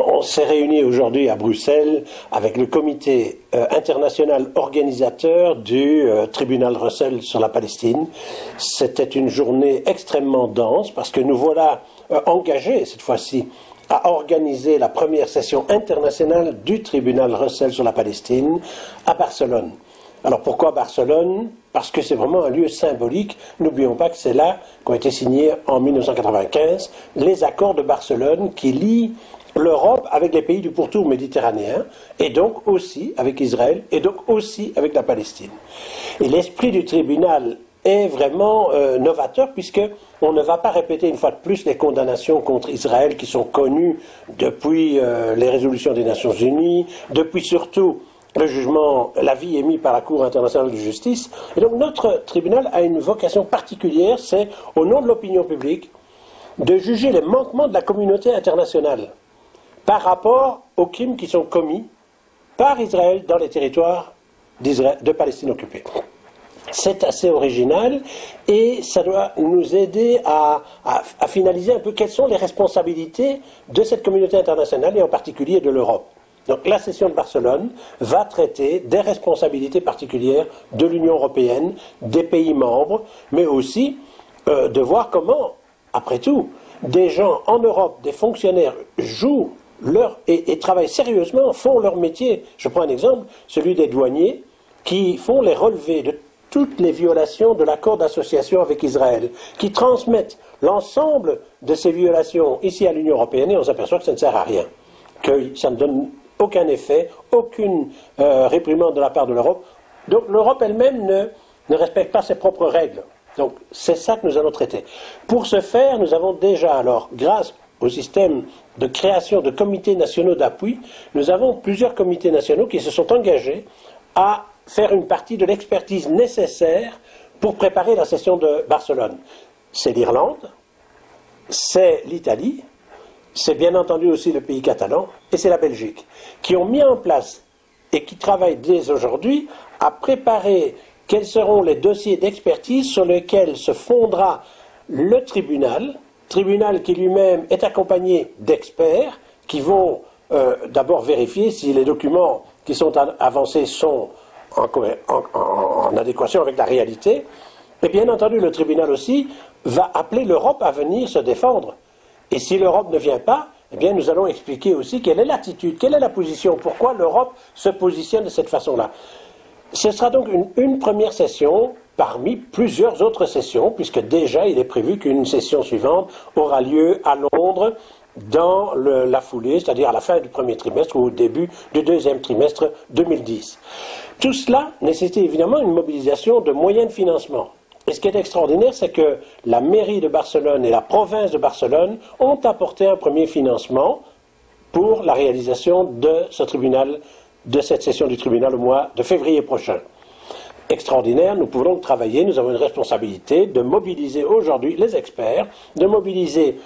On s'est réunis aujourd'hui à Bruxelles avec le comité international organisateur du tribunal Russell sur la Palestine. C'était une journée extrêmement dense parce que nous voilà engagés cette fois-ci à organiser la première session internationale du tribunal Russell sur la Palestine à Barcelone. Alors pourquoi Barcelone? Parce que c'est vraiment un lieu symbolique. N'oublions pas que c'est là qu'ont été signés en 1995 les accords de Barcelone qui lient l'Europe avec les pays du pourtour méditerranéen, et donc aussi avec Israël, et donc aussi avec la Palestine. Et l'esprit du tribunal est vraiment novateur, puisqu'on ne va pas répéter une fois de plus les condamnations contre Israël qui sont connues depuis les résolutions des Nations Unies, depuis surtout le jugement, l'avis émis par la Cour internationale de justice. Et donc notre tribunal a une vocation particulière, c'est, au nom de l'opinion publique, de juger les manquements de la communauté internationale par rapport aux crimes qui sont commis par Israël dans les territoires de Palestine occupée. C'est assez original et ça doit nous aider à finaliser un peu quelles sont les responsabilités de cette communauté internationale et en particulier de l'Europe. Donc la session de Barcelone va traiter des responsabilités particulières de l'Union européenne, des pays membres, mais aussi de voir comment, après tout, des gens en Europe, des fonctionnaires jouent et travaillent sérieusement, font leur métier. Je prends un exemple, celui des douaniers, qui font les relevés de toutes les violations de l'accord d'association avec Israël, qui transmettent l'ensemble de ces violations ici à l'Union européenne, et on s'aperçoit que ça ne sert à rien, que ça ne donne aucun effet, aucune réprimande de la part de l'Europe. Donc l'Europe elle-même ne respecte pas ses propres règles. Donc c'est ça que nous allons traiter. Pour ce faire, nous avons déjà, alors, grâce au système de création de comités nationaux d'appui, nous avons plusieurs comités nationaux qui se sont engagés à faire une partie de l'expertise nécessaire pour préparer la session de Barcelone. C'est l'Irlande, c'est l'Italie, c'est bien entendu aussi le pays catalan, et c'est la Belgique, qui ont mis en place et qui travaillent dès aujourd'hui à préparer quels seront les dossiers d'expertise sur lesquels se fondera le tribunal qui lui-même est accompagné d'experts qui vont d'abord vérifier si les documents qui sont avancés sont en adéquation avec la réalité. Et bien entendu, le tribunal aussi va appeler l'Europe à venir se défendre. Et si l'Europe ne vient pas, eh bien nous allons expliquer aussi quelle est l'attitude, quelle est la position, pourquoi l'Europe se positionne de cette façon-là. Ce sera donc une première session parmi plusieurs autres sessions, puisque déjà il est prévu qu'une session suivante aura lieu à Londres dans la foulée, c'est-à-dire à la fin du premier trimestre ou au début du deuxième trimestre 2010. Tout cela nécessite évidemment une mobilisation de moyens de financement. Et ce qui est extraordinaire, c'est que la mairie de Barcelone et la province de Barcelone ont apporté un premier financement pour la réalisation de ce tribunal, de cette session du tribunal au mois de février prochain. Extraordinaire, nous pouvons donc travailler, nous avons une responsabilité de mobiliser aujourd'hui les experts, de mobiliser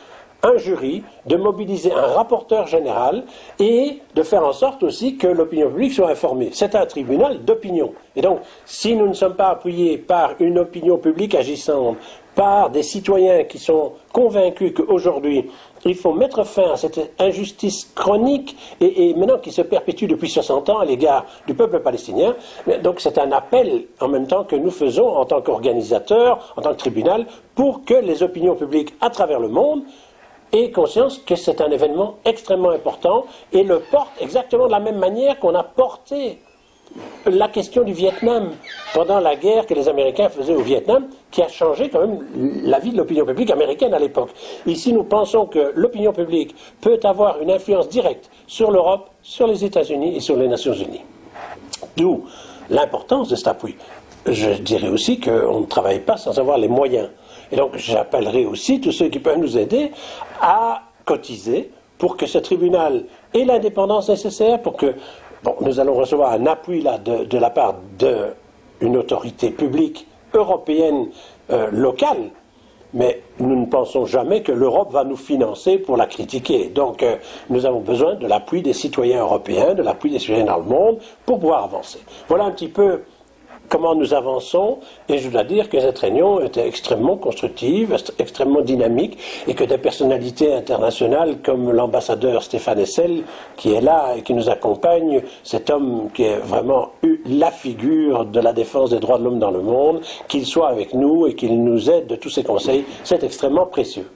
un jury, de mobiliser un rapporteur général et de faire en sorte aussi que l'opinion publique soit informée. C'est un tribunal d'opinion. Et donc, si nous ne sommes pas appuyés par une opinion publique agissante, par des citoyens qui sont convaincus qu'aujourd'hui, il faut mettre fin à cette injustice chronique et maintenant qui se perpétue depuis 60 ans à l'égard du peuple palestinien. Donc c'est un appel en même temps que nous faisons en tant qu'organisateurs, en tant que tribunal, pour que les opinions publiques à travers le monde aient conscience que c'est un événement extrêmement important et le portent exactement de la même manière qu'on a porté la question du Vietnam pendant la guerre que les Américains faisaient au Vietnam, qui a changé quand même la vie de l'opinion publique américaine à l'époque. Ici, nous pensons que l'opinion publique peut avoir une influence directe sur l'Europe, sur les États-Unis et sur les Nations Unies. D'où l'importance de cet appui. Je dirais aussi qu'on ne travaille pas sans avoir les moyens. Et donc j'appellerai aussi tous ceux qui peuvent nous aider à cotiser pour que ce tribunal ait l'indépendance nécessaire, pour que nous allons recevoir un appui là de la part d'une autorité publique européenne locale, mais nous ne pensons jamais que l'Europe va nous financer pour la critiquer. Donc nous avons besoin de l'appui des citoyens européens, de l'appui des citoyens dans le monde pour pouvoir avancer. Voilà un petit peu comment nous avançons, et je dois dire que cette réunion était extrêmement constructive, extrêmement dynamique, et que des personnalités internationales comme l'ambassadeur Stéphane Hessel, qui est là et qui nous accompagne, cet homme qui est vraiment la figure de la défense des droits de l'homme dans le monde, qu'il soit avec nous et qu'il nous aide de tous ses conseils, c'est extrêmement précieux.